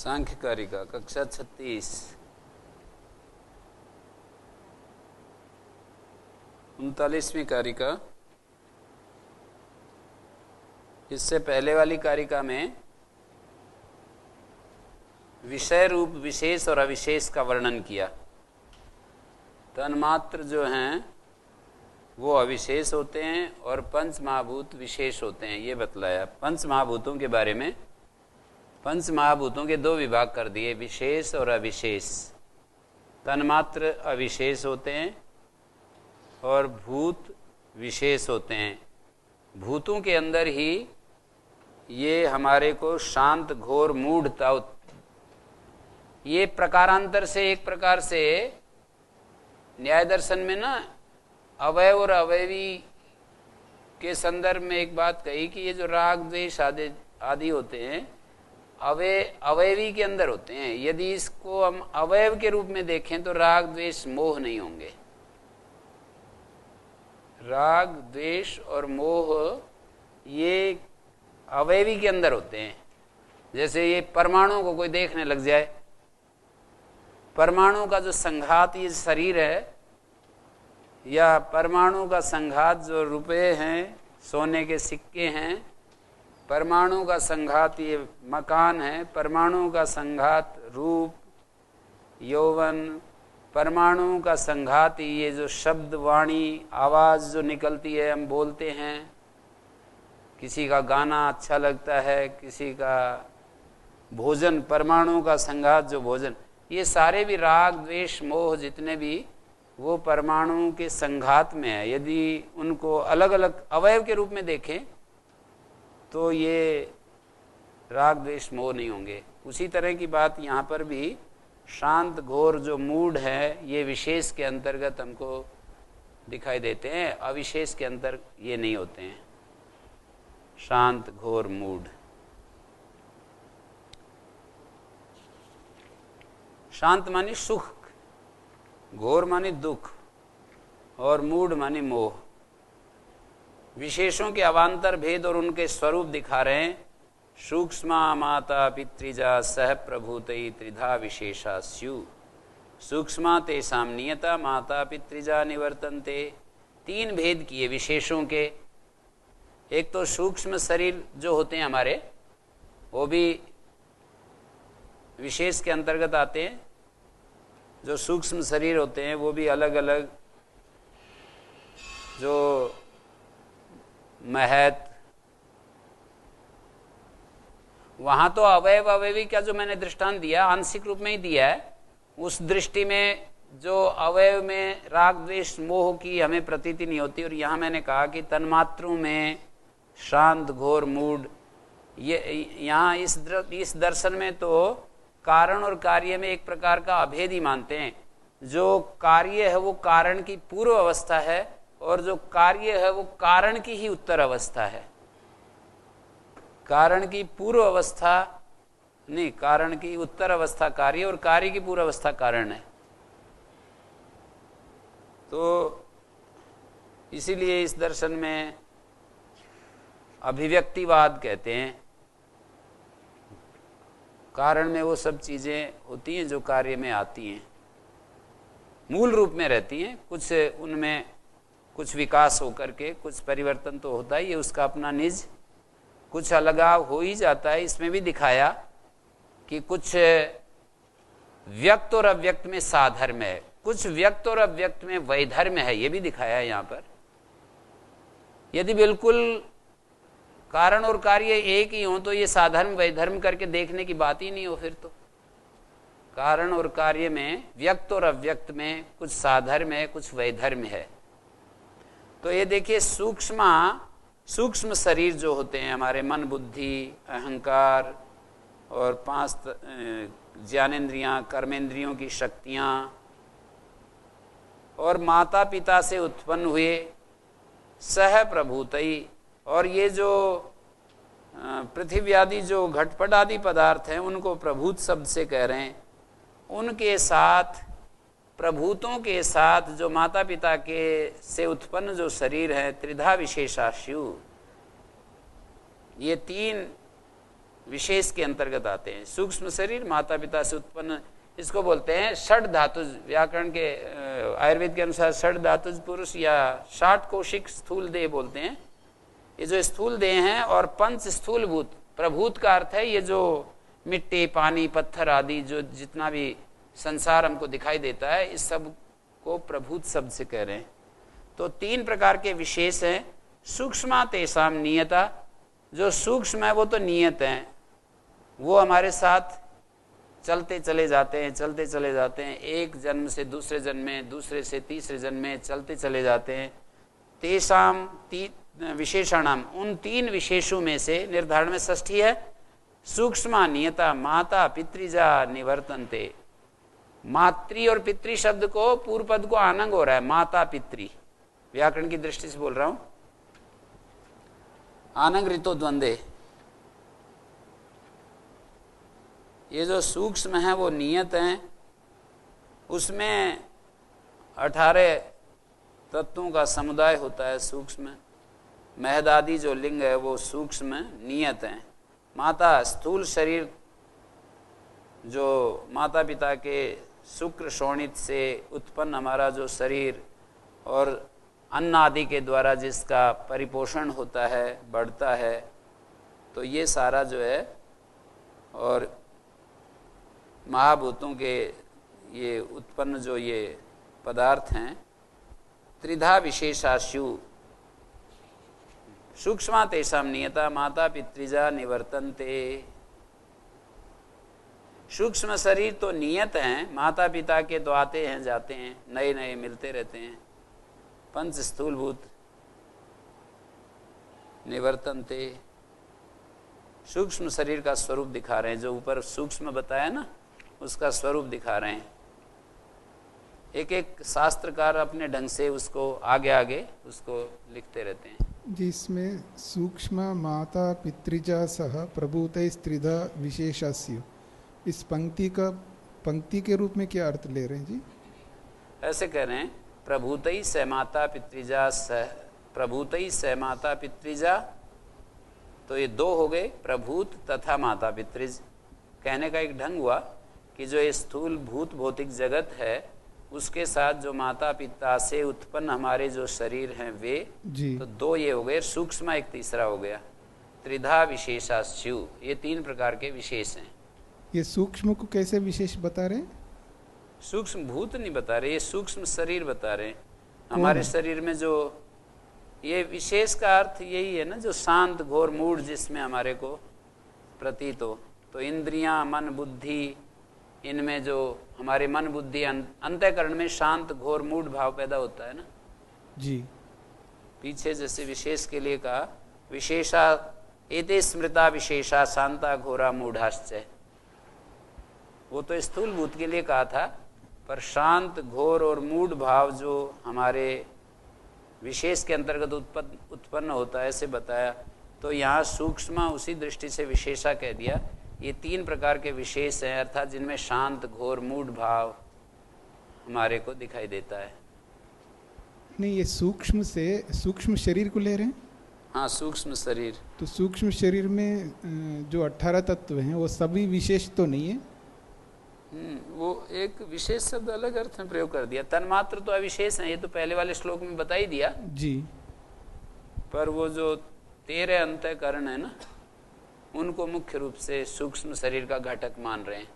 सांख्य कारिका कक्षा 36 39वीं कारिका। इससे पहले वाली कारिका में विषय रूप विशेष और अविशेष का वर्णन किया। तन्मात्र जो हैं वो अविशेष होते हैं और पंच महाभूत विशेष होते हैं, ये बतलाया। पंच महाभूतों के बारे में पंच महाभूतों के दो विभाग कर दिए, विशेष और अविशेष। तन्मात्र अविशेष होते हैं और भूत विशेष होते हैं। भूतों के अंदर ही ये हमारे को शांत घोर मूढ़ता, ये प्रकारांतर से एक प्रकार से न्याय दर्शन में ना अवयव और अवयवी के संदर्भ में एक बात कही कि ये जो राग द्वेष आदि होते हैं अवयवी के अंदर होते हैं। यदि इसको हम अवयव के रूप में देखें तो राग द्वेष मोह नहीं होंगे। राग द्वेष और मोह ये अवयवी के अंदर होते हैं। जैसे ये परमाणु को कोई देखने लग जाए, परमाणु का जो संघात ये शरीर है, या परमाणु का संघात जो रुपए हैं, सोने के सिक्के हैं, परमाणु का संघात ये मकान है, परमाणु का संघात रूप यौवन, परमाणु का संघात ये जो शब्द वाणी आवाज़ जो निकलती है, हम बोलते हैं, किसी का गाना अच्छा लगता है, किसी का भोजन, परमाणु का संघात जो भोजन, ये सारे भी राग द्वेष मोह जितने भी वो परमाणु के संघात में है। यदि उनको अलग अलग अवयव के रूप में देखें तो ये राग द्वेष मोह नहीं होंगे। उसी तरह की बात यहाँ पर भी शांत घोर जो मूड है ये विशेष के अंतर्गत हमको दिखाई देते हैं, अविशेष के अंतर ये नहीं होते हैं। शांत घोर मूड, शांत मानी सुख, घोर मानी दुख और मूड मानी मोह। विशेषों के अवान्तर भेद और उनके स्वरूप दिखा रहे हैं। सूक्ष्मा माता पितृजा सह प्रभूतई त्रिधा विशेषा स्यु। सूक्ष्मा तेषां नियता माता पितृजा निवर्तन्ते। तीन भेद किए विशेषों के। एक तो सूक्ष्म शरीर जो होते हैं हमारे, वो भी विशेष के अंतर्गत आते हैं। जो सूक्ष्म शरीर होते हैं वो भी अलग अलग, जो महत, वहां तो अवयव अवयवी का जो मैंने दृष्टांत दिया आंशिक रूप में ही दिया है। उस दृष्टि में जो अवयव में राग द्वेष मोह की हमें प्रतीति नहीं होती। और यहाँ मैंने कहा कि तन्मात्रों में शांत घोर मूड, ये यहाँ इस दर्शन में तो कारण और कार्य में एक प्रकार का अभेद ही मानते हैं। जो कार्य है वो कारण की पूर्व अवस्था है और जो कार्य है वो कारण की ही उत्तर अवस्था है। कारण की पूर्व अवस्था नहीं, कारण की उत्तर अवस्था कार्य और कार्य की पूर्व अवस्था कारण है। तो इसीलिए इस दर्शन में अभिव्यक्तिवाद कहते हैं। कारण में वो सब चीजें होती हैं जो कार्य में आती हैं, मूल रूप में रहती हैं। कुछ उनमें कुछ विकास होकर के कुछ परिवर्तन तो होता ही है, उसका अपना निज कुछ अलगाव हो ही जाता है। इसमें भी दिखाया कि कुछ व्यक्त और अव्यक्त में साधर्म है, कुछ व्यक्त और अव्यक्त में वैधर्म है, ये भी दिखाया है यहाँ पर। यदि बिल्कुल कारण और कार्य एक ही हो तो ये साधर्म वैधर्म करके देखने की बात ही नहीं हो। फिर तो कारण और कार्य में, व्यक्त और अव्यक्त में कुछ साधर्म है, कुछ वैधर्म है। तो ये देखिए सूक्ष्म शरीर जो होते हैं हमारे, मन बुद्धि अहंकार और 5 ज्ञानेंद्रियां, कर्मेंद्रियों की शक्तियां, और माता पिता से उत्पन्न हुए सह प्रभूतई, और ये जो पृथ्वी आदि जो घटपट आदि पदार्थ हैं उनको प्रभूत शब्द से कह रहे हैं। उनके साथ, प्रभूतों के साथ जो माता पिता के से उत्पन्न जो शरीर है, त्रिधा विशेषाशु, ये तीन विशेष के अंतर्गत आते हैं। सूक्ष्म शरीर माता पिता से उत्पन्न, इसको बोलते हैं षड धातुज। व्याकरण के आयुर्वेद के अनुसार षड धातुज पुरुष या 60 कोशिक स्थूल देह बोलते हैं। ये जो स्थूल देह हैं, और पंच स्थूल भूत, प्रभूत का अर्थ है ये जो मिट्टी पानी पत्थर आदि जो जितना भी संसार हमको दिखाई देता है, इस सब को प्रभूत शब्द से कह रहे हैं। तो 3 प्रकार के विशेष हैं। सूक्ष्मा तेषाम नियता, जो सूक्ष्म है वो तो नियत हैं, वो हमारे साथ चलते चले जाते हैं, चलते चले जाते हैं, एक जन्म से दूसरे जन्म में, दूसरे से तीसरे जन्म में चलते चले जाते हैं। तेषाम विशेषणाम, उन 3 विशेषों में से निर्धारण में षष्ठी है। सूक्ष्मा नियता माता पितृजा निवर्तन्ते। मातृ और पितृ शब्द को पूर्व पद को आनंग हो रहा है, माता पितृ, व्याकरण की दृष्टि से बोल रहा हूं। आनंग ऋतो द्वंद्वे, ये जो सूक्ष्म है वो नियत हैं, उसमें 18 तत्वों का समुदाय होता है सूक्ष्म। महदादि जो लिंग है वो सूक्ष्म नियत हैं। माता स्थूल शरीर, जो माता पिता के शुक्र शोणित से उत्पन्न हमारा जो शरीर और अन्न आदि के द्वारा जिसका परिपोषण होता है, बढ़ता है, तो ये सारा जो है, और महाभूतों के ये उत्पन्न जो ये पदार्थ हैं, त्रिधा विशेषाशु सूक्ष्मा तेषाम नियता माता पितृजा निवर्तन्ते। सूक्ष्म शरीर तो नियत हैं, माता पिता के तो आते हैं जाते हैं, नए नए मिलते रहते हैं। पंच स्थूलभूत निवर्तन्ते, सूक्ष्म शरीर का स्वरूप दिखा रहे हैं। जो ऊपर सूक्ष्म बताया ना, उसका स्वरूप दिखा रहे हैं। एक एक शास्त्रकार अपने ढंग से उसको आगे आगे उसको लिखते रहते हैं। जिसमें सूक्ष्म माता पितृजा सह प्रभूत स्त्रिधा विशेषस्य, इस पंक्ति के रूप में क्या अर्थ ले रहे हैं जी? ऐसे कह रहे हैं, प्रभूतई स माता पितृजा सह, प्रभूतई स माता पितृजा, तो ये 2 हो गए, प्रभूत तथा माता पितृज। कहने का एक ढंग हुआ कि जो ये स्थूल भूत भौतिक जगत है, उसके साथ जो माता पिता से उत्पन्न हमारे जो शरीर हैं वे जी। तो 2 ये हो गए, सूक्ष्म एक तीसरा हो गया। त्रिधा विशेषाश्चु, ये 3 प्रकार के विशेष हैं। ये सूक्ष्म को कैसे विशेष बता रहे हैं? सूक्ष्म भूत नहीं बता रहे, ये सूक्ष्म शरीर बता रहे हैं। हमारे शरीर में जो ये विशेष का अर्थ यही है ना, जो शांत घोर मूड जिसमें हमारे को प्रतीत हो। तो इंद्रियां, मन, बुद्धि, इनमें जो हमारे मन बुद्धि अंतःकरण में शांत घोर मूड भाव पैदा होता है ना जी। पीछे जैसे विशेष के लिए कहा, विशेषा एते स्मृता विशेषा शांता घोरा मूढ़ाश्चय, वो तो स्थूल भूत के लिए कहा था, पर शांत घोर और मूढ़ भाव जो हमारे विशेष के अंतर्गत उत्पन्न होता है, ऐसे बताया। तो यहाँ सूक्ष्म उसी दृष्टि से विशेषा कह दिया। ये 3 प्रकार के विशेष हैं, अर्थात जिनमें शांत घोर मूढ़ भाव हमारे को दिखाई देता है। नहीं, ये सूक्ष्म से सूक्ष्म शरीर को ले रहे हैं? हाँ, सूक्ष्म शरीर। तो सूक्ष्म शरीर में जो 18 तत्व हैं वो सभी विशेष तो नहीं है? वो एक विशेष शब्द अलग अर्थ में प्रयोग कर दिया। तन्मात्र तो अविशेष है, ये तो पहले वाले श्लोक में बता ही दिया जी। पर वो जो 13 अंतःकरण है ना, उनको मुख्य रूप से सूक्ष्म शरीर का घटक मान रहे हैं।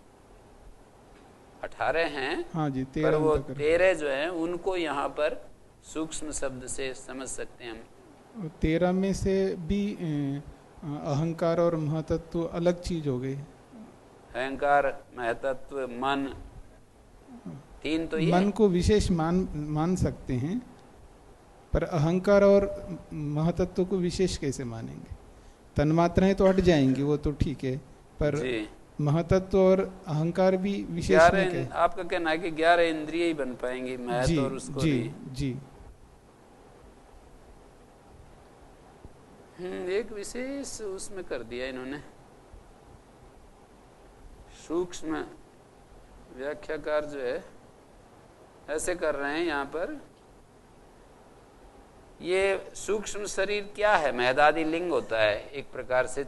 18 हैं, हाँ जी, 13 पर वो 13 जो है उनको यहाँ पर सूक्ष्म शब्द से समझ सकते हैं हम। 13 में से भी अहंकार और महतत्व अलग चीज हो गई। अहंकार, महतत्व, मन, 3 तो ये मन को विशेष मान सकते हैं, पर अहंकार और महतत्व को विशेष कैसे मानेंगे? तन्मात्राएं तो हट जाएंगी, वो तो ठीक है, पर महतत्व और अहंकार भी विशेष नहीं। आपका कहना है कि 11 इंद्रिय ही बन पाएंगी, महत्व और उसको जी जी। एक विशेष उसमें कर दिया इन्होंने। सूक्ष्म व्याख्याकार जो है ऐसे कर रहे हैं यहाँ पर, ये सूक्ष्म शरीर क्या है? महदादि लिंग होता है एक प्रकार से।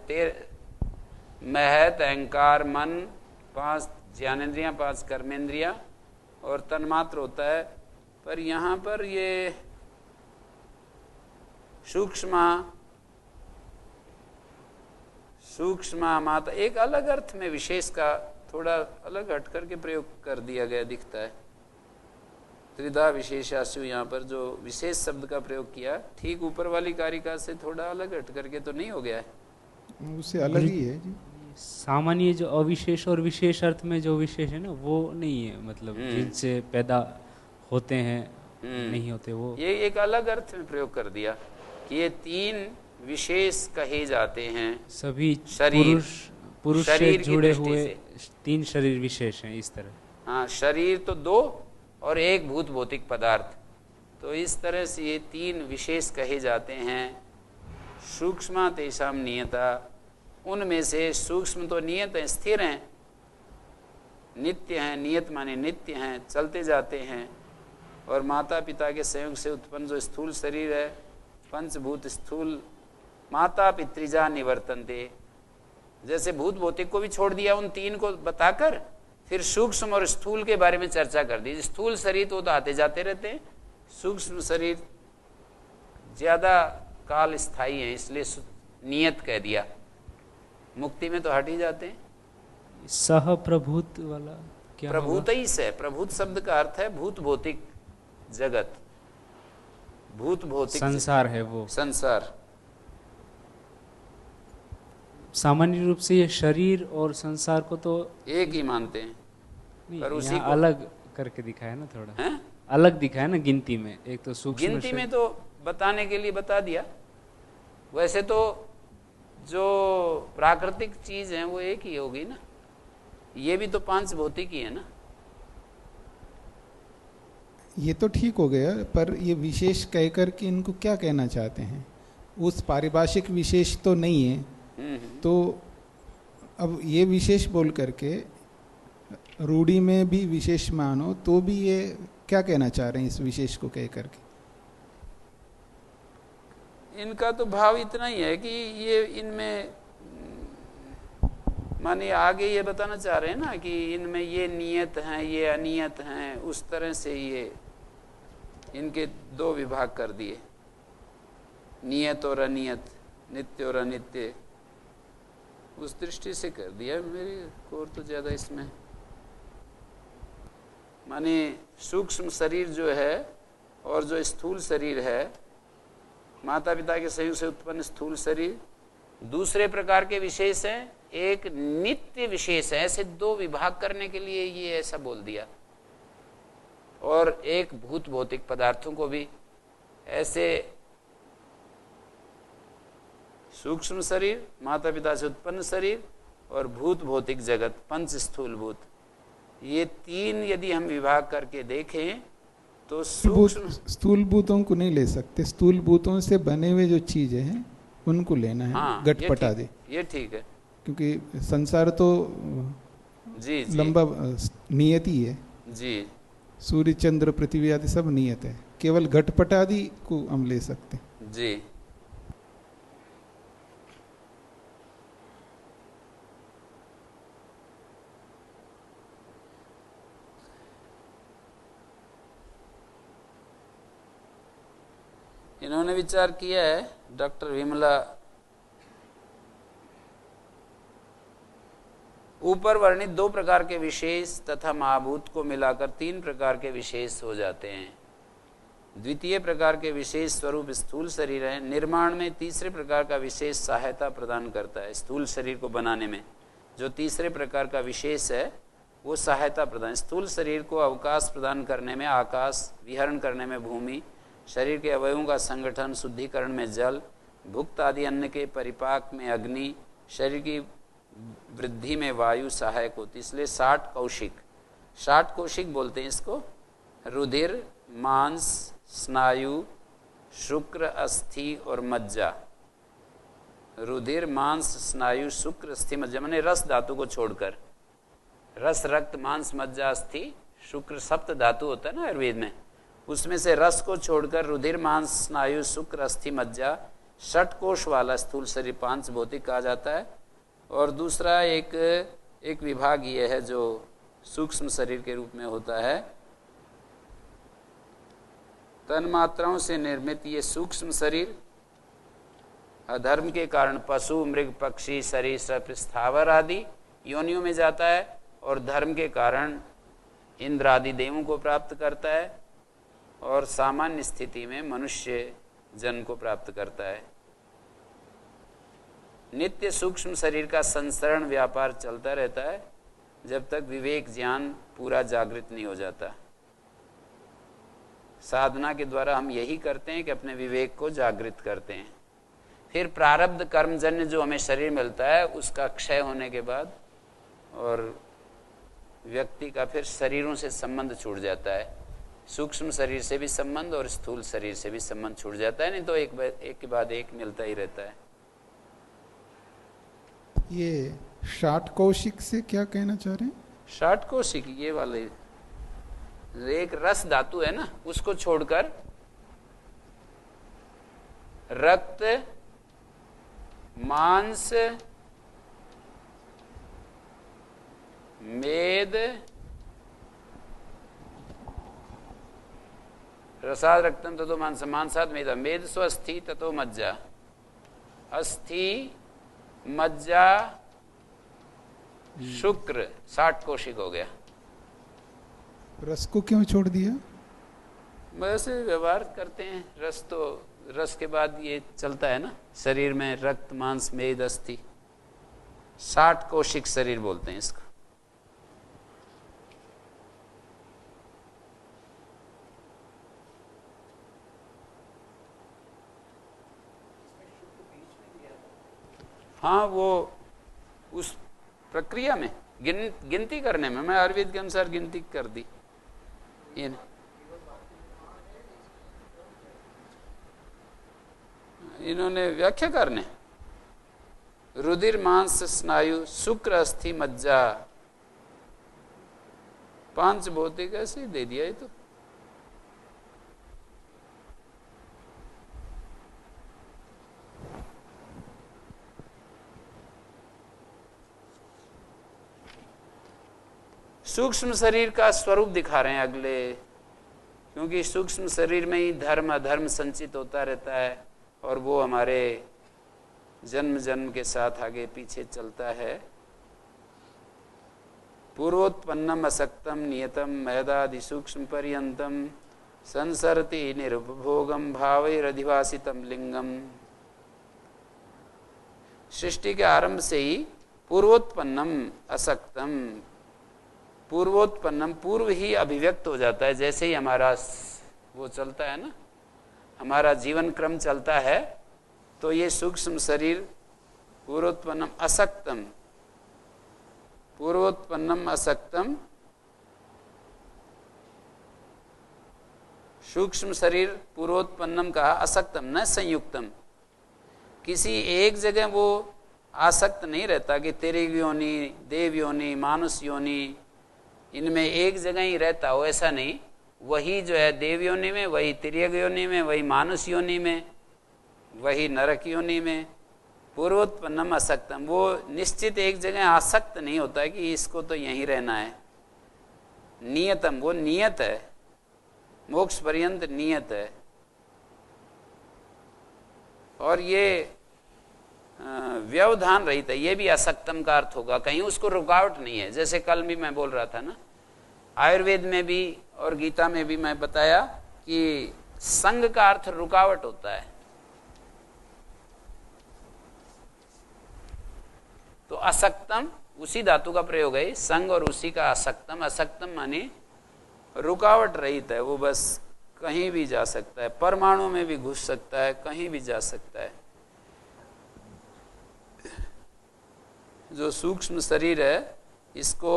महत, अहंकार, मन, 5 ज्ञानेंद्रियां, 5 कर्मेंद्रियां और तन्मात्र होता है। पर यहाँ पर ये सूक्ष्म माता एक अलग अर्थ में विशेष का थोड़ा अलग हट करके प्रयोग कर दिया गया दिखता है। त्रिधा विशेषासु, यहाँ पर जो विशेष शब्द का प्रयोग किया ठीक ऊपर वाली कारिका से थोड़ा अलग हट करके तो नहीं हो गया है, उससे अलग ही है जी। सामान्य जो अविशेष और विशेष अर्थ में जो विशेष है ना वो नहीं है, मतलब जिनसे पैदा होते हैं नहीं होते, वो ये एक अलग अर्थ में प्रयोग कर दिया कि ये 3 विशेष कहे जाते हैं। सभी शरीर पुरुष से जुड़े हुए 3 शरीर विशेष हैं इस तरह। हाँ, शरीर तो 2 और 1 भूत भौतिक पदार्थ, तो इस तरह से ये 3 विशेष कहे जाते हैं। सूक्ष्म तेषाम नियता, उनमें से सूक्ष्म तो नियत हैं, स्थिर हैं, नित्य हैं, नियत माने नित्य हैं, चलते जाते हैं। और माता पिता के संयोग से उत्पन्न जो स्थूल शरीर है, पंचभूत स्थूल माता पितृजा निवर्तन्ते, जैसे भूत भौतिक को भी छोड़ दिया, उन 3 को बताकर फिर सूक्ष्म और स्थूल के बारे में चर्चा कर दी। स्थूल शरीर तो आते जाते रहते हैं, सूक्ष्म शरीर ज्यादा काल स्थायी है, इसलिए नियत कह दिया। मुक्ति में तो हट ही जाते हैं। सह प्रभूत वाला क्या? प्रभूत ही से, प्रभूत शब्द का अर्थ है भूत भौतिक जगत, भूत भौतिक संसार है वो, संसार। सामान्य रूप से ये शरीर और संसार को तो एक ही मानते हैं, पर उसी को अलग करके दिखाया ना, थोड़ा है? अलग दिखाया ना गिनती में। एक तो सूक्ष्म गिनती में तो बताने के लिए बता दिया, वैसे तो जो प्राकृतिक चीज है वो एक ही होगी ना, ये भी तो 5 भौतिक ही है ना। ये तो ठीक हो गया, पर ये विशेष कहकर के इनको क्या कहना चाहते हैं? उस पारिभाषिक विशेष तो नहीं है, तो अब ये विशेष बोल करके रूढ़ी में भी विशेष मानो, तो भी ये क्या कहना चाह रहे हैं इस विशेष को कह करके? इनका तो भाव इतना ही है कि ये इनमें माने आगे ये बताना चाह रहे हैं ना कि इनमें ये नियत हैं, ये अनियत हैं, उस तरह से ये इनके 2 विभाग कर दिए, नियत और अनियत, नित्य और अनित्य, उस दृष्टि से कर दिया। मेरी को तो ज्यादा इसमें माने सूक्ष्म शरीर जो है और जो स्थूल शरीर है, माता पिता के संयोग से उत्पन्न स्थूल शरीर, दूसरे प्रकार के विशेष हैं, एक नित्य विशेष है। ऐसे 2 विभाग करने के लिए ये ऐसा बोल दिया। और एक भूत भौतिक पदार्थों को भी ऐसे, सूक्ष्म शरीर, माता पिता से उत्पन्न शरीर और भूत भौतिक जगत, 5 स्थूल भूत, ये 3 यदि हम विभाग करके देखें तो स्थूल भूतों को नहीं ले सकते, स्थूल भूतों से बने हुए जो चीजें हैं उनको लेना है। हाँ, घटपटा दे, ये ठीक है, क्योंकि संसार तो जी लंबा नियत ही है जी, सूर्य चंद्र पृथ्वी आदि सब नियत है, केवल घटपट आदि को हम ले सकते हैं जी। इन्होंने विचार किया है डॉक्टर विमला, ऊपर वर्णित 2 प्रकार के विशेष तथा महाभूत को मिलाकर 3 प्रकार के विशेष हो जाते हैं। द्वितीय प्रकार के विशेष स्वरूप स्थूल शरीर है। निर्माण में तीसरे प्रकार का विशेष सहायता प्रदान करता है। स्थूल शरीर को बनाने में जो तीसरे प्रकार का विशेष है वो सहायता प्रदान, स्थूल शरीर को अवकाश प्रदान करने में आकाश, विहरण करने में भूमि, शरीर के अवयवों का संगठन, शुद्धिकरण में जल, भुक्त आदि अन्न के परिपाक में अग्नि, शरीर की वृद्धि में वायु सहायक होती। इसलिए 60 कौशिक बोलते हैं इसको। रुधिर, मांस, स्नायु, शुक्र, अस्थि और मज्जा। रुधिर, मांस, स्नायु, शुक्र, अस्थि, मज्जा माने रस धातु को छोड़कर। रस, रक्त, मांस, मज्जा, अस्थि, शुक्र सप्त धातु होता है ना आयुर्वेद में, उसमें से रस को छोड़कर रुधिर, मांस, स्नायु, शुक्र, अस्थि, मज्जा, 60 कोश वाला स्थूल शरीर 5 भौतिक कहा जाता है। और दूसरा एक विभाग ये है जो सूक्ष्म शरीर के रूप में होता है। तन्मात्राओं से निर्मित ये सूक्ष्म शरीर अधर्म के कारण पशु, मृग, पक्षी, सरीसृप, स्थावर आदि योनियों में जाता है और धर्म के कारण इंद्र आदि देवों को प्राप्त करता है और सामान्य स्थिति में मनुष्य जन्म को प्राप्त करता है। नित्य सूक्ष्म शरीर का संसरण व्यापार चलता रहता है जब तक विवेक ज्ञान पूरा जागृत नहीं हो जाता। साधना के द्वारा हम यही करते हैं कि अपने विवेक को जागृत करते हैं। फिर प्रारब्ध कर्मजन्य जो हमें शरीर मिलता है उसका क्षय होने के बाद और व्यक्ति का फिर शरीरों से संबंध छूट जाता है। सूक्ष्म शरीर से भी संबंध और स्थूल शरीर से भी संबंध छूट जाता है, नहीं तो एक के बाद एक मिलता ही रहता है। ये षाट कौशिक से क्या कहना चाह रहे हैं? षाट कौशिक ये वाले एक रस धातु है ना, उसको छोड़कर रक्त, मांस, मेद, रसाद रक्तम ततो मांस, मांसाद मेद, मेद स्व अस्थि ततो मज्जा, अस्थि मज्जा शुक्र, 60 कौशिक हो गया। रस को क्यों छोड़ दिया? वैसे व्यवहार करते हैं। रस तो रस के बाद ये चलता है ना शरीर में, रक्त, मांस, मेद, अस्थि, 60 कौशिक शरीर बोलते हैं इसको। हाँ, वो उस प्रक्रिया में गिनती करने में मैं आयुर्वेद के अनुसार गिनती कर दी। इन्होंने व्याख्या करने रुधिर, मांस, स्नायु, शुक्र, अस्थि, मज्जा, 5 भौतिक ऐसे ही दे दिया। ये तो सूक्ष्म शरीर का स्वरूप दिखा रहे हैं अगले, क्योंकि सूक्ष्म शरीर में ही धर्म अधर्म संचित होता रहता है और वो हमारे जन्म जन्म के साथ आगे पीछे चलता है। पूर्वोत्पन्नम असक्तम नियतम मैदादि सूक्ष्म पर्यंतम संसरति निरुपभोगम भावैरधिवासितम लिंगम। सृष्टि के आरंभ से ही पूर्वोत्पन्नम असक्तम, पूर्वोत्पन्नम पूर्व ही अभिव्यक्त हो जाता है। जैसे ही हमारा वो चलता है ना, हमारा जीवन क्रम चलता है, तो ये सूक्ष्म शरीर पूर्वोत्पन्नम असक्तम, पूर्वोत्पन्नम असक्तम, सूक्ष्म शरीर पूर्वोत्पन्नम कहा, असक्तम न संयुक्तम, किसी एक जगह वो आसक्त नहीं रहता कि तेरी योनि, देव योनि, मानुष योनि, इनमें एक जगह ही रहता हो, ऐसा नहीं। वही जो है देव योनि में, वही तिर्यक योनि में, वही मानुष योनि में, वही नरक योनि में। पूर्वोत्पन्नम असक्तम, वो निश्चित एक जगह आसक्त नहीं होता है कि इसको तो यहीं रहना है। नियतम, वो नियत है, मोक्ष पर्यंत नियत है। और ये व्यवधान रहित है, ये भी असक्तम का अर्थ होगा, कहीं उसको रुकावट नहीं है। जैसे कल भी मैं बोल रहा था ना, आयुर्वेद में भी और गीता में भी मैं बताया कि संग का अर्थ रुकावट होता है। तो असक्तम उसी धातु का प्रयोग है, संग और उसी का असक्तम। असक्तम माने रुकावट रहित है, वो बस कहीं भी जा सकता है, परमाणु में भी घुस सकता है, कहीं भी जा सकता है। जो सूक्ष्म शरीर है इसको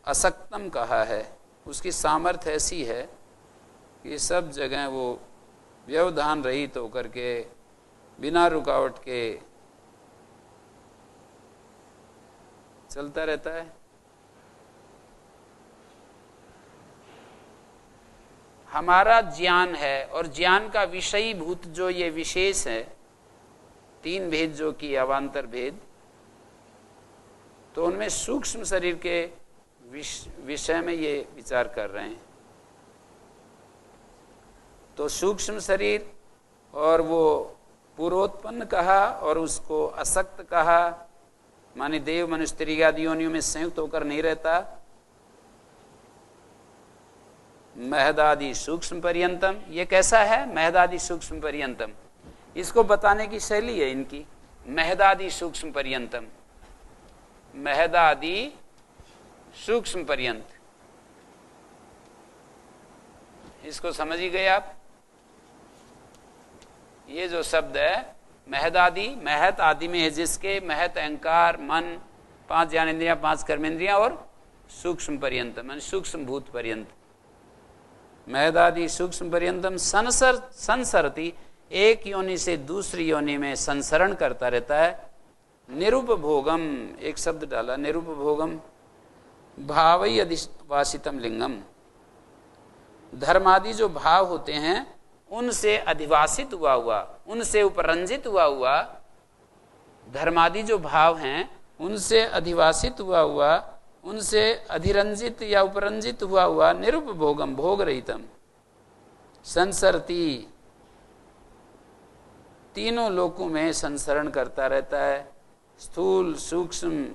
असक्तम कहा है। उसकी सामर्थ्य ऐसी है कि सब जगह वो व्यवधान रहित होकर के बिना रुकावट के चलता रहता है। हमारा ज्ञान है और ज्ञान का विषयीभूत जो ये विशेष है, 3 भेद जो कि अवान्तर भेद, तो उनमें सूक्ष्म शरीर के विषय में ये विचार कर रहे हैं। तो सूक्ष्म शरीर और वो पूर्वोत्पन्न कहा और उसको असक्त कहा, माने देव मनुष्य त्रिग आदि योनियों में संयुक्त होकर नहीं रहता। महदादि सूक्ष्म पर्यंतम, ये कैसा है महदादि सूक्ष्म पर्यंतम, इसको बताने की शैली है इनकी। महदादि सूक्ष्म पर्यंतम, महदादि सूक्ष्म पर्यंत, इसको समझ ही गए आप। ये जो शब्द है महदादि, महत आदि में है जिसके, महत अहंकार, मन, 5 ज्ञानेंद्रियां, 5 कर्मेंद्रियां और सूक्ष्म पर्यंतम मान सूक्ष्म भूत पर्यंत। महदादि सूक्ष्म पर्यंतम संसरती, एक योनि से दूसरी योनि में संसरण करता रहता है। निरुपभोगम, एक शब्द डाला निरुपभोगम, भावई अधिवासितम लिंगम, धर्मादि जो भाव होते हैं उनसे अधिवासित हुआ, उनसे उपरंजित हुआ, धर्मादि जो भाव हैं उनसे अधिवासित हुआ, उनसे अधिरंजित या उपरंजित हुआ, निरुपभोगम भोग रहितम, संसरती, तीनों लोकों में संसरण करता रहता है, स्थूल सूक्ष्म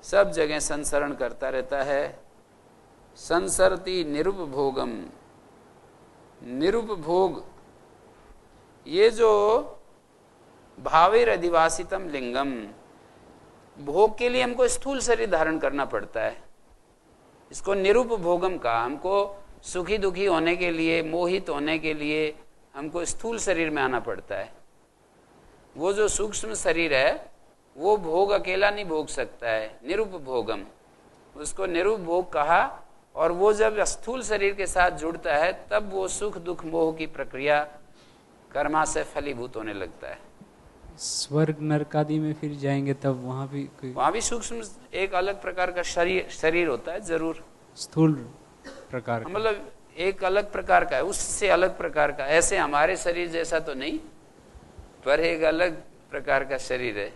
सब जगह संसरण करता रहता है। संसरती निरुपभोगम, निरुपभोग, ये जो भावेर अधिवासितम लिंगम, भोग के लिए हमको स्थूल शरीर धारण करना पड़ता है, इसको निरुपभोगम का, हमको सुखी दुखी होने के लिए, मोहित होने के लिए हमको स्थूल शरीर में आना पड़ता है। वो जो सूक्ष्म शरीर है वो भोग अकेला नहीं भोग सकता है, निरुपभोगम, उसको निरुपभोग कहा। और वो जब स्थूल शरीर के साथ जुड़ता है तब वो सुख दुख मोह की प्रक्रिया कर्मा से फलीभूत होने लगता है। स्वर्ग नरक आदि में फिर जाएंगे तब वहाँ भी सूक्ष्म एक अलग प्रकार का शरीर होता है, जरूर स्थूल प्रकार, मतलब एक अलग प्रकार का है, उससे अलग प्रकार का, ऐसे हमारे शरीर जैसा तो नहीं, पर एक अलग प्रकार का शरीर है।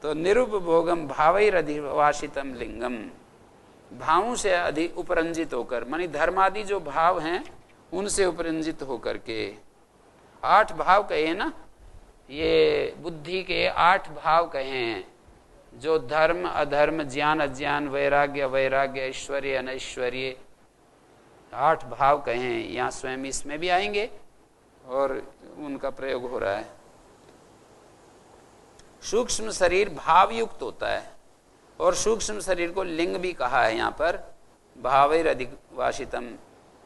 तो निरुपभोगम भावैर अधिवासितम लिंगम, भावों से अधिक उपरंजित होकर, मानी धर्मादि जो भाव हैं उनसे उपरंजित होकर के। 8 भाव कहे ना, ये बुद्धि के 8 भाव कहे हैं, जो धर्म अधर्म ज्ञान अज्ञान वैराग्य वैराग्य ऐश्वर्य अनैश्वर्य, 8 भाव कहे हैं। यहाँ स्वयं इसमें भी आएंगे और उनका प्रयोग हो रहा है। सूक्ष्म शरीर भाव युक्त होता है और सूक्ष्म शरीर को लिंग भी कहा है यहाँ पर, भावैर अधिवासितम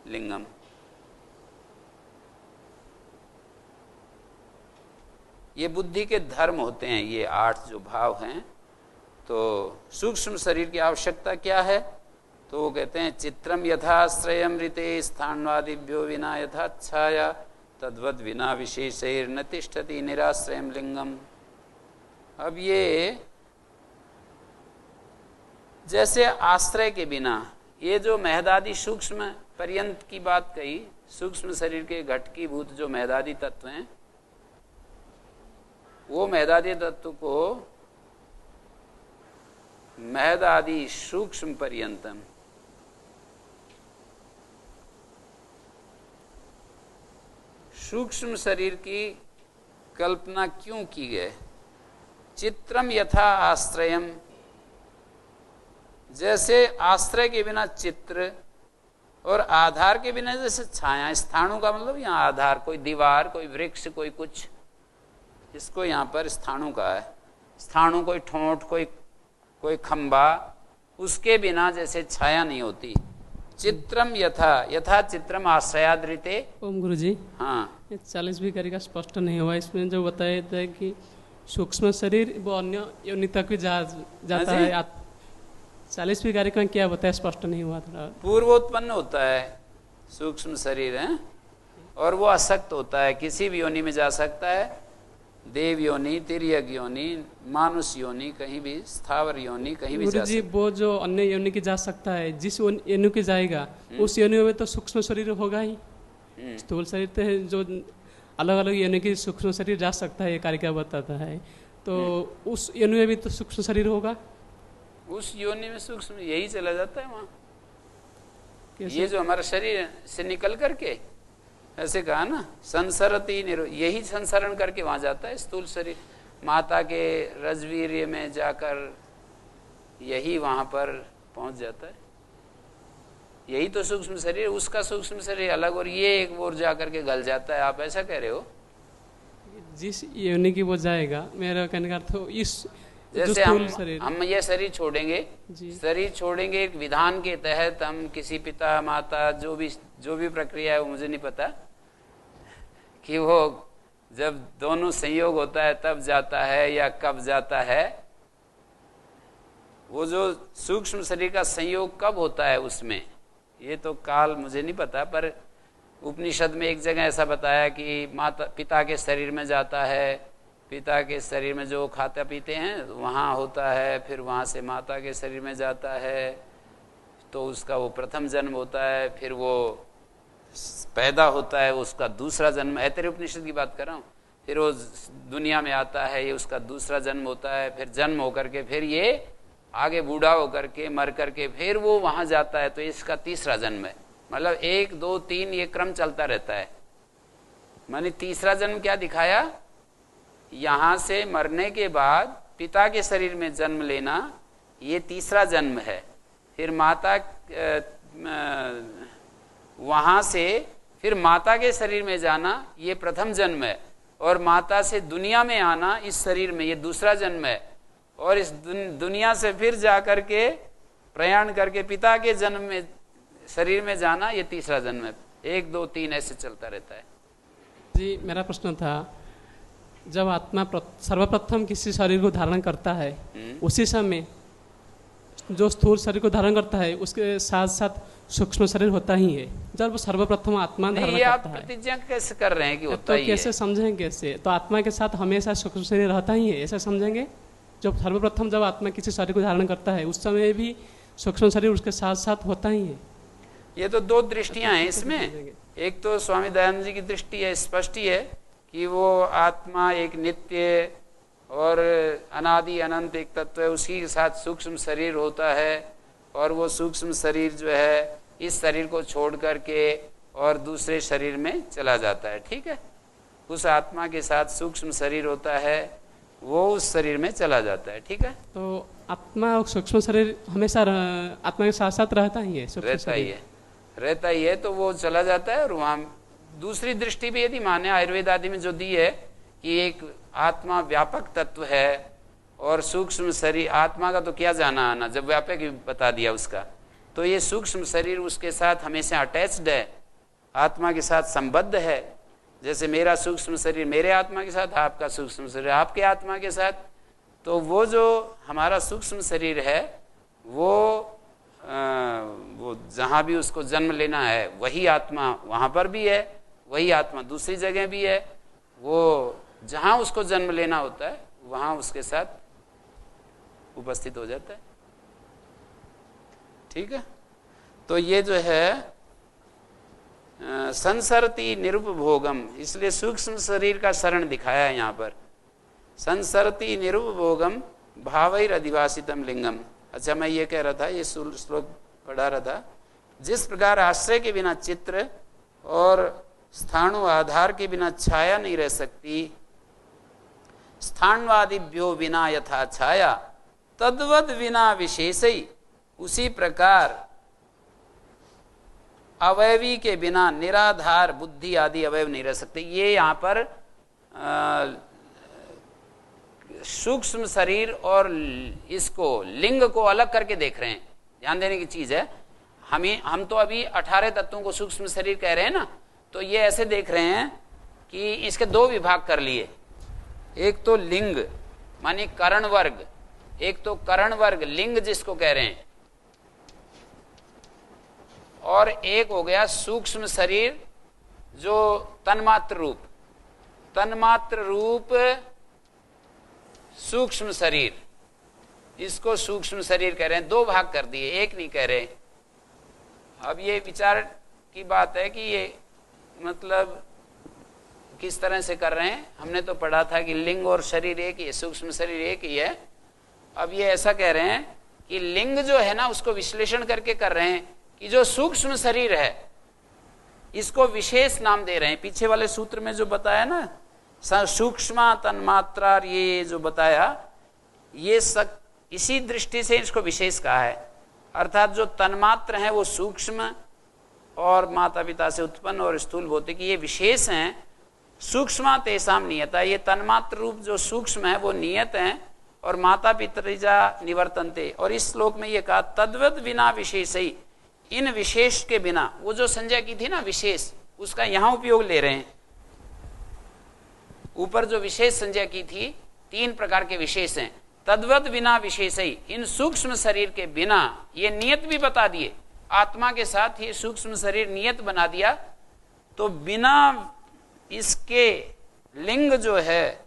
लिंगम। ये बुद्धि के धर्म होते हैं, ये 8 जो भाव हैं। तो सूक्ष्म शरीर की आवश्यकता क्या है, तो वो कहते हैं चित्रम यथाश्रयम ऋते स्थानवादिभ्यो विना यथा छाया तद्वद विना विशेषैर न तिष्ठति निराश्रयम लिंगम। अब ये जैसे आश्रय के बिना, ये जो महदादि सूक्ष्म पर्यंत की बात कही, सूक्ष्म शरीर के घटकीभूत जो महदादि तत्व हैं, वो महदादि तत्व को महदादि सूक्ष्म पर्यंतम, सूक्ष्म शरीर की कल्पना क्यों की गई। चित्रम यथा आश्रयम, जैसे आश्रय के बिना चित्र और आधार के बिना जैसे छाया। स्थाणु का मतलब यहाँ आधार, कोई दीवार, कोई वृक्ष, कोई कुछ, इसको यहाँ पर स्थाणु का है। स्थाणु कोई ठोंठ, कोई खंबा, उसके बिना जैसे छाया नहीं होती। चित्रम यथा चित्रम आश्रयादृते। ओम गुरुजी, हाँ 40 भी का स्पष्ट नहीं हुआ। इसमें जो बताया था कि सूक्ष्म शरीर वो अन्य योनि तक भी जाता है। 40 भी कार्य में क्या बताया, स्पष्ट नहीं हुआ थोड़ा। पूर्वोत्पन्न होता है सूक्ष्म शरीर है और वो असक्त होता है, किसी भी योनि में जा सकता है। देव योनि, तिर्यक योनि, मानुष योनि, कहीं भी स्थावर योनि, कहीं भी जा सकता है। वो जो अन्य योनि की जा सकता है, जिस योनि की जाएगा उस योनि में तो सूक्ष्म शरीर होगा ही। स्थूल शरीर तो जो अलग अलग योनि की सूक्ष्म शरीर जा सकता है, ये कार्य क्या बताता है। तो उस योनि में भी तो सूक्ष्म शरीर होगा। उस योनि में सूक्ष्म यही चला जाता है वहाँ। कैसे? ये जो हमारा शरीर से निकल करके, ऐसे कहा ना, संसरती यही संसरण करके वहां जाता है स्थूल शरीर। माता के रजवीर्य में जाकर यही वहां पर पहुंच जाता है। यही तो सूक्ष्म शरीर, उसका सूक्ष्म शरीर अलग और ये एक ओर जाकर के गल जाता है। आप ऐसा कह रहे हो? जिस योनि की वो जाएगा, मेरा कहने का अर्थ इस जैसे हम ये शरीर छोड़ेंगे, शरीर छोड़ेंगे एक विधान के तहत, हम किसी पिता माता जो भी प्रक्रिया है वो मुझे नहीं पता कि वो जब दोनों संयोग होता है तब जाता है या कब जाता है। वो जो सूक्ष्म शरीर का संयोग कब होता है उसमें, ये तो काल मुझे नहीं पता, पर उपनिषद में एक जगह ऐसा बताया कि माता पिता के शरीर में जाता है, पिता के शरीर में जो खाते पीते हैं वहाँ होता है, फिर वहाँ से माता के शरीर में जाता है, तो उसका वो प्रथम जन्म होता है, फिर वो पैदा होता है, उसका दूसरा जन्म, ऐतरेय उपनिषद की बात कर रहा हूँ, फिर वो दुनिया में आता है, ये उसका दूसरा जन्म होता है, फिर जन्म होकर के फिर ये आगे बूढ़ा होकर के मर करके फिर वो वहाँ जाता है, तो इसका तीसरा जन्म है। मतलब 1 2 3 ये क्रम चलता रहता है। मैंने तीसरा जन्म क्या दिखाया, यहाँ से मरने के बाद पिता के शरीर में जन्म लेना, ये तीसरा जन्म है। फिर माता वहाँ से फिर माता के शरीर में जाना, ये प्रथम जन्म है, और माता से दुनिया में आना इस शरीर में, ये दूसरा जन्म है, और इस दुनिया से फिर जा करके प्रयाण करके पिता के जन्म में शरीर में जाना, ये तीसरा जन्म है। 1 2 3 ऐसे चलता रहता है। जी, मेरा प्रश्न था, जब आत्मा सर्वप्रथम किसी शरीर को धारण करता है, उसी समय जो स्थूल शरीर को धारण करता है उसके साथ साथ सूक्ष्म शरीर होता ही है। जब वो सर्वप्रथम आत्मा धारण करता है, आप प्रतिज्ञा कैसे कर रहे हैं कि होता तो ही कैसे है? समझेंगे कैसे? तो आत्मा के साथ हमेशा सूक्ष्म शरीर रहता ही है, ऐसा समझेंगे? जब सर्वप्रथम जब आत्मा किसी शरीर को धारण करता है उस समय भी सूक्ष्म शरीर उसके साथ साथ होता ही है। ये तो 2 दृष्टियां हैं इसमें। एक तो स्वामी दयानंद जी की दृष्टि है, स्पष्ट ही है कि वो आत्मा एक नित्य और अनादि अनंत एक तत्व है, उसी के साथ सूक्ष्म शरीर होता है, और वो सूक्ष्म शरीर जो है इस शरीर को छोड़ करके और दूसरे शरीर में चला जाता है। ठीक है, उस आत्मा के साथ सूक्ष्म शरीर होता है, वो उस शरीर में चला जाता है। ठीक है, तो आत्मा और सूक्ष्म शरीर हमेशा आत्मा के साथ साथ रहता ही है, रहता ही है, तो वो चला जाता है। और वहाँ दूसरी दृष्टि भी यदि माने आयुर्वेद आदि में जो दी है कि एक आत्मा व्यापक तत्व है और सूक्ष्म शरीर, आत्मा का तो क्या जाना आना, जब व्यापक ही बता दिया उसका, तो ये सूक्ष्म शरीर उसके साथ हमेशा अटैच्ड है, आत्मा के साथ संबद्ध है। जैसे मेरा सूक्ष्म शरीर मेरे आत्मा के साथ, आपका सूक्ष्म शरीर आपके आत्मा के साथ, तो वो जो हमारा सूक्ष्म शरीर है वो जहाँ भी उसको जन्म लेना है वही आत्मा वहाँ पर भी है, वही आत्मा दूसरी जगह भी है, वो जहाँ उसको जन्म लेना होता है वहाँ उसके साथ उपस्थित हो जाता है। ठीक है, तो ये जो है संसरति निरुपभोगम, इसलिए सूक्ष्म शरीर का शरण दिखाया है यहाँ पर। संसरति निरुपभोगम भावैर अधिवासितम लिंगम। अच्छा, मैं ये कह रहा था, ये श्लोक पढ़ा रहा था, जिस प्रकार आश्रय के बिना चित्र और स्थाणु आधार के बिना छाया नहीं रह सकती, स्थानवादिभ्यो बिना यथा छाया तद्वद बिना विशेषई, उसी प्रकार अवयवी के बिना निराधार बुद्धि आदि अवयव नहीं रह सकते। ये यहाँ पर सूक्ष्म शरीर और इसको लिंग को अलग करके देख रहे हैं, ध्यान देने की चीज है। हम तो अभी 18 तत्वों को सूक्ष्म शरीर कह रहे हैं ना, तो ये ऐसे देख रहे हैं कि इसके 2 विभाग कर लिए, एक तो लिंग माने करण वर्ग, एक तो करण वर्ग लिंग जिसको कह रहे हैं, और एक हो गया सूक्ष्म शरीर जो तन्मात्र रूप, तन्मात्र रूप सूक्ष्म शरीर, इसको सूक्ष्म शरीर कह रहे हैं। 2 भाग कर दिए, एक नहीं कह रहे। अब ये विचार की बात है कि ये मतलब किस तरह से कर रहे हैं? हमने तो पढ़ा था कि लिंग और शरीर एक ही है, सूक्ष्म शरीर एक ही है। अब ये ऐसा कह रहे हैं कि लिंग जो है ना उसको विश्लेषण करके कर रहे हैं कि जो सूक्ष्म शरीर है इसको विशेष नाम दे रहे हैं। पीछे वाले सूत्र में जो बताया ना, सूक्ष्म तन्मात्रा, ये जो बताया, ये इसी दृष्टि से इसको विशेष कहा है। अर्थात जो तन्मात्र है वो सूक्ष्म और माता पिता से उत्पन्न और स्थूल भौतिक, ये विशेष हैं। सूक्ष्म तेसाम नियता, ये तन्मात्र रूप जो सूक्ष्म है वो नियत हैं और माता पितृजा निवर्तनते। और इस श्लोक में ये कहा तद्वत बिना विशेष ही, इन विशेष के बिना, वो जो संज्ञा की थी ना विशेष, उसका यहां उपयोग ले रहे हैं। ऊपर जो विशेष संज्ञा की थी, 3 प्रकार के विशेष हैं। तद्वत बिना विशेष ही, इन सूक्ष्म शरीर के बिना, ये नियत भी बता दिए, आत्मा के साथ ये सूक्ष्म शरीर नियत बना दिया। तो बिना इसके लिंग जो है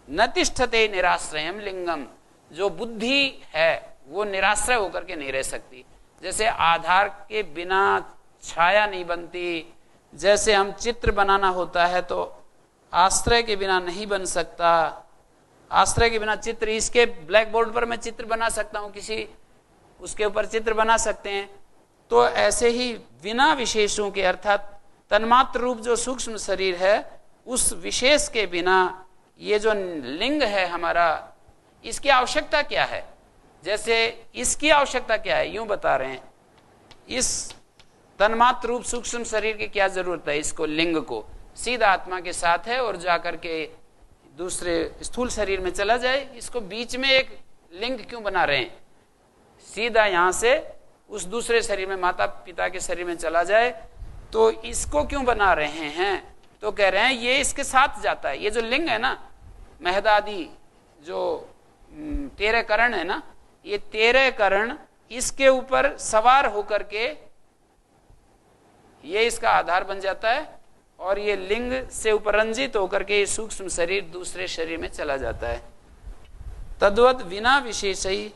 न तिष्ठते निराश्रयम लिंगम, जो बुद्धि है वो निराश्रय होकर के नहीं रह सकती। जैसे आधार के बिना छाया नहीं बनती, जैसे हम चित्र बनाना होता है तो आश्रय के बिना नहीं बन सकता। आश्रय के बिना चित्र, इसके ब्लैक बोर्ड पर मैं चित्र बना सकता हूं, किसी उसके ऊपर चित्र बना सकते हैं। तो ऐसे ही बिना विशेषों के, अर्थात तन्मात्र रूप जो सूक्ष्म शरीर है उस विशेष के बिना ये जो लिंग है हमारा, इसकी आवश्यकता क्या है? जैसे इसकी आवश्यकता क्या है, यूं बता रहे हैं, इस तन्मात्र रूप सूक्ष्म शरीर की क्या जरूरत है? इसको, लिंग को सीधा आत्मा के साथ है और जाकर के दूसरे स्थूल शरीर में चला जाए। इसको बीच में एक लिंग क्यों बना रहे हैं? सीधा यहां से उस दूसरे शरीर में, माता पिता के शरीर में चला जाए, तो इसको क्यों बना रहे हैं? तो कह रहे हैं ये इसके साथ जाता है। ये जो लिंग है ना, महदादि जो 13 करण है ना, ये 13 करण इसके ऊपर सवार होकर के ये इसका आधार बन जाता है और ये लिंग से उपरंजित होकर के ये सूक्ष्म शरीर दूसरे शरीर में चला जाता है। तद्वत बिना विशेष ही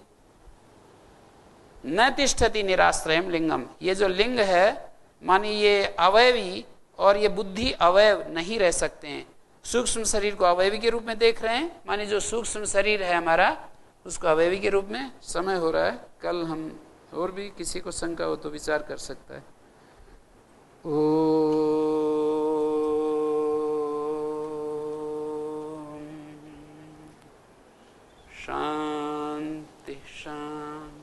न तिष्ठति निराश्रयम लिंगम, ये जो लिंग है मानी ये अवयवी और ये बुद्धि अवयव नहीं रह सकते हैं। सूक्ष्म शरीर को अवयवी के रूप में देख रहे हैं, मानी जो सूक्ष्म शरीर है हमारा उसको अवयवी के रूप में। समय हो रहा है, कल हम और भी किसी को शंका हो तो विचार कर सकता है। शांति शांति।